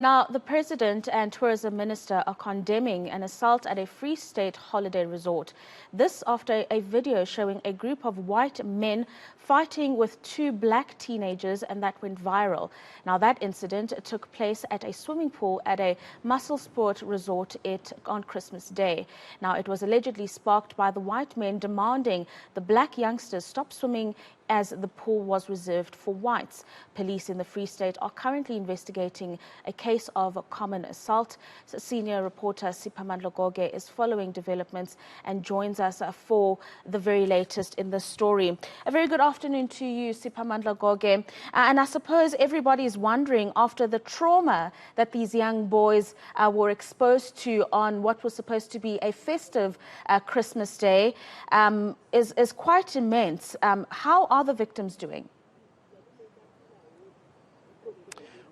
Now, the President and Tourism Minister are condemning an assault at a Free State holiday resort. This after a video showing a group of white men fighting with two black teenagers, and that went viral. Now, that incident took place at a swimming pool at a Maselspoort Resort on Christmas Day. Now, it was allegedly sparked by the white men demanding the black youngsters stop swimming as the pool was reserved for whites. Police in the Free State are currently investigating a case of common assault. Senior reporter Siphamandla Goge is following developments and joins us for the very latest in the story. A very good afternoon to you, Siphamandla Goge. And I suppose everybody is wondering, after the trauma that these young boys were exposed to on what was supposed to be a festive Christmas Day, is quite immense. How are the victims doing?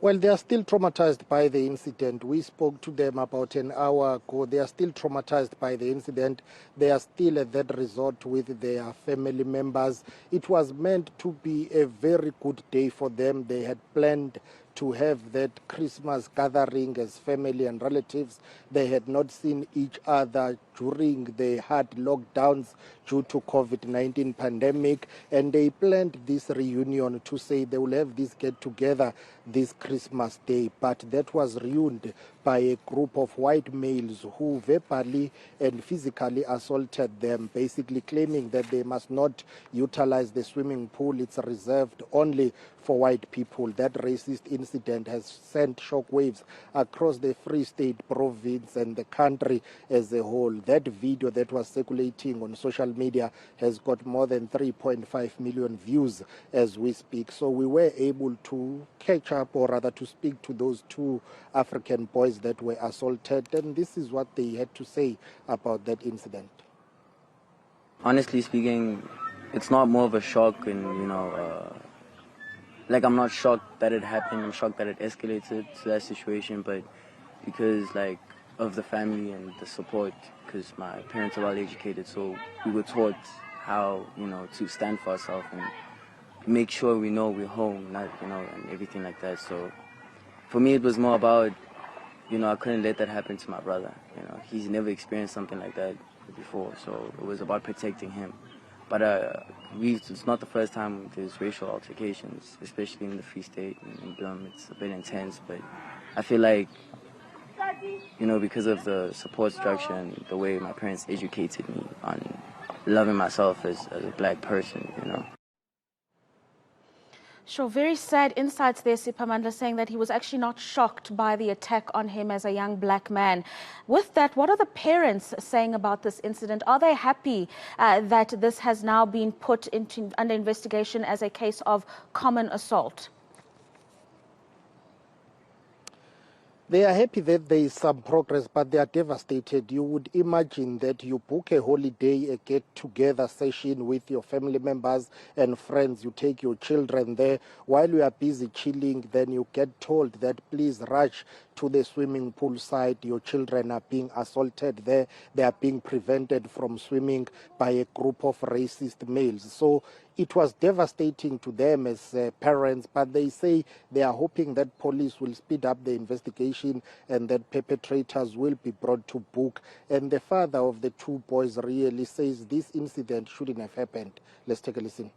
Well, they are still traumatized by the incident. We spoke to them about an hour ago. They are still traumatized by the incident. They are still at that resort with their family members. It was meant to be a very good day for them. They had planned to have that Christmas gathering as family and relatives. They had not seen each other during the hard lockdowns due to COVID-19 pandemic, and they planned this reunion to say they will have this get-together this Christmas Day, but that was ruined by a group of white males who verbally and physically assaulted them, basically claiming that they must not utilize the swimming pool. It's reserved only for white people. That racist incident has sent shockwaves across the Free State province and the country as a whole. That video that was circulating on social media has got more than 3.5 million views as we speak. So we were able to catch up, or rather to speak to those two African boys that were assaulted, and this is what they had to say about that incident. Honestly speaking, it's not more of a shock, and like, I'm not shocked that it happened. I'm shocked that it escalated to that situation, but because of the family and the support, because my parents are well educated, so we were taught how to stand for ourselves and make sure we know we're home, not and everything like that. So for me, it was more about I couldn't let that happen to my brother. He's never experienced something like that before, so it was about protecting him. But it's not the first time there's racial altercations, especially in the Free State and in Bloem. It's a bit intense, but I feel like, because of the support structure and the way my parents educated me on loving myself as a black person, Sure, very sad insights there, Siphamandla, saying that he was actually not shocked by the attack on him as a young black man. With that, what are the parents saying about this incident? Are they happy that this has now been put under investigation as a case of common assault? They are happy that there is some progress, but they are devastated. You would imagine that you book a holiday, a get-together session with your family members and friends. You take your children there. While you are busy chilling, then you get told that please rush to the swimming pool side. Your children are being assaulted there. They are being prevented from swimming by a group of racist males. So it was devastating to them as parents, but they say they are hoping that police will speed up the investigation and that perpetrators will be brought to book. And the father of the two boys really says this incident shouldn't have happened. Let's take a listen.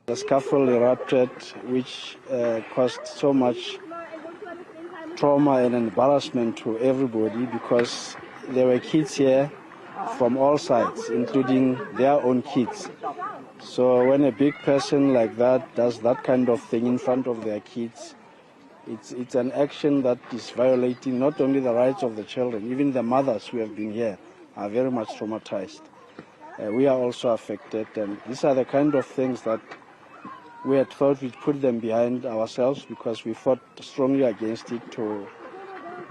The scaffold erupted, which caused so much trauma and embarrassment to everybody, because there were kids here from all sides, including their own kids. So when a big person like that does that kind of thing in front of their kids, it's an action that is violating not only the rights of the children, even the mothers who have been here are very much traumatized. We are also affected, and these are the kind of things that we had thought we'd put them behind ourselves, because we fought strongly against it to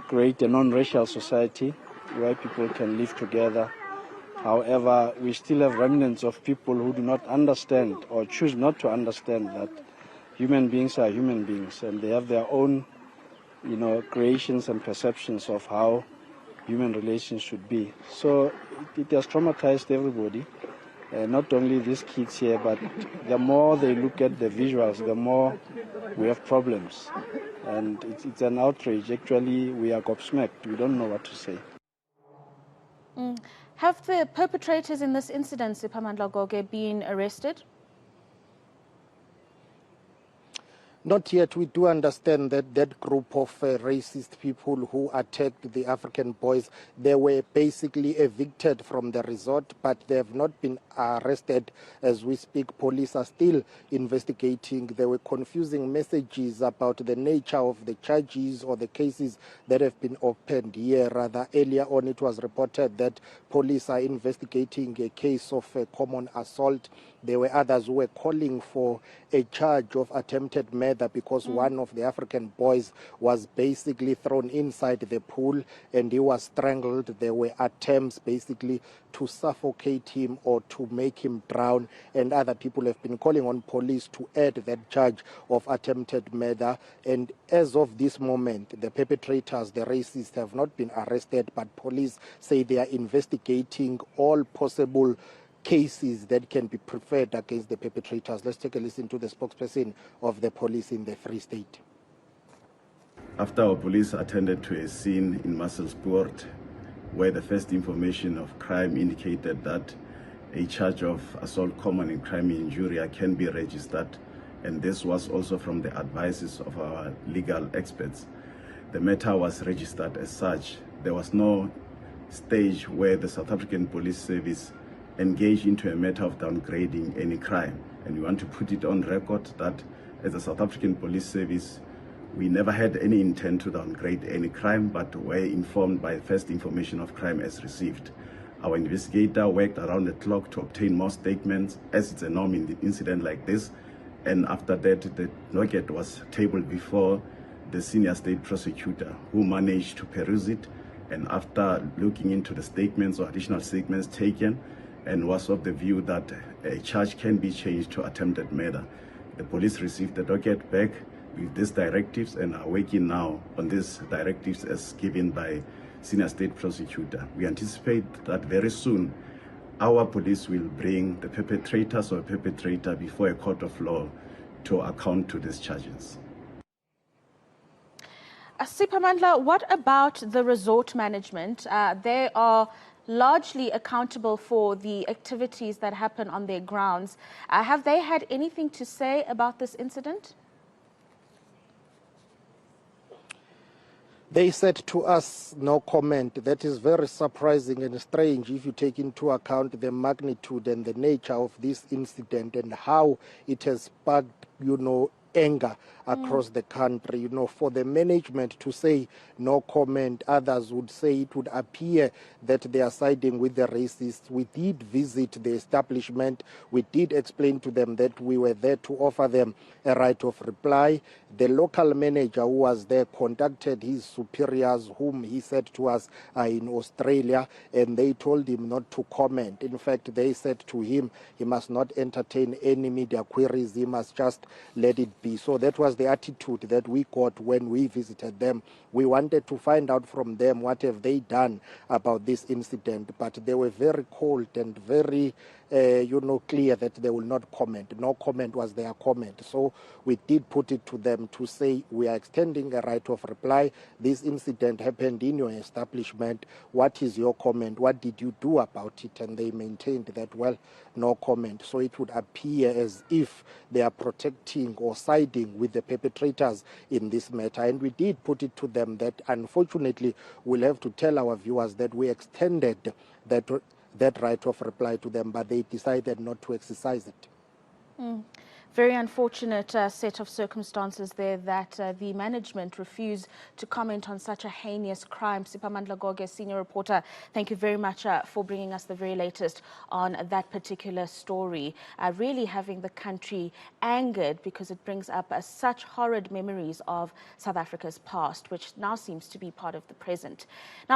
create a non-racial society where people can live together. However, we still have remnants of people who do not understand or choose not to understand that human beings are human beings, and they have their own, creations and perceptions of how human relations should be. So it has traumatized everybody. not only these kids here, but the more they look at the visuals, the more we have problems. And it's an outrage. Actually, we are gobsmacked. We don't know what to say. Have the perpetrators in this incident, Siphamandla Goge, been arrested? Not yet. We do understand that that group of racist people who attacked the African boys, they were basically evicted from the resort, but they have not been arrested as we speak. Police are still investigating. There were confusing messages about the nature of the charges or the cases that have been opened here. Rather, earlier on it was reported that police are investigating a case of common assault. There were others who were calling for a charge of attempted murder because one of the African boys was basically thrown inside the pool and he was strangled. There were attempts basically to suffocate him or to make him drown, and other people have been calling on police to add that charge of attempted murder. And as of this moment, the perpetrators, the racists, have not been arrested, but police say they are investigating all possible cases that can be preferred against the perpetrators. Let's take a listen to the spokesperson of the police in the Free State. After our police attended to a scene in Maselspoort, where the first information of crime indicated that a charge of assault common in crime injuria can be registered, and this was also from the advices of our legal experts. The matter was registered as such. There was no stage where the South African Police Service engaged into a matter of downgrading any crime. And we want to put it on record that as the South African Police Service, we never had any intent to downgrade any crime, but were informed by first information of crime as received. Our investigator worked around the clock to obtain more statements, as it's a norm in the incident like this. And after that, the docket was tabled before the senior state prosecutor, who managed to peruse it. And after looking into the statements or additional statements taken, and was of the view that a charge can be changed to attempted murder, the police received the docket back with these directives and are working now on these directives as given by senior state prosecutor. We anticipate that very soon our police will bring the perpetrators or perpetrator before a court of law to account to these charges. Siphamandla, what about the resort management? They are largely accountable for the activities that happen on their grounds. Have they had anything to say about this incident? They said to us, no comment. That is very surprising and strange if you take into account the magnitude and the nature of this incident and how it has sparked, anger across the country. For the management to say no comment, others would say it would appear that they are siding with the racists. We did visit the establishment. We did explain to them that we were there to offer them a right of reply. The local manager who was there contacted his superiors, whom he said to us are in Australia, and they told him not to comment. In fact, they said to him he must not entertain any media queries. He must just let it be. So that was the attitude that we got when we visited them. We wanted to find out from them what have they done about this incident, but they were very cold and very clear that they will not comment. No comment was their comment. So we did put it to them to say we are extending a right of reply. This incident happened in your establishment. What is your comment? What did you do about it? And they maintained that, well, no comment. So it would appear as if they are protecting or siding with the perpetrators in this matter. And we did put it to them that unfortunately we'll have to tell our viewers that we extended that right of reply to them, but they decided not to exercise it. Very unfortunate set of circumstances there that the management refused to comment on such a heinous crime. Siphamandla Goge, senior reporter, thank you very much for bringing us the very latest on that particular story. Really having the country angered because it brings up such horrid memories of South Africa's past, which now seems to be part of the present. Now,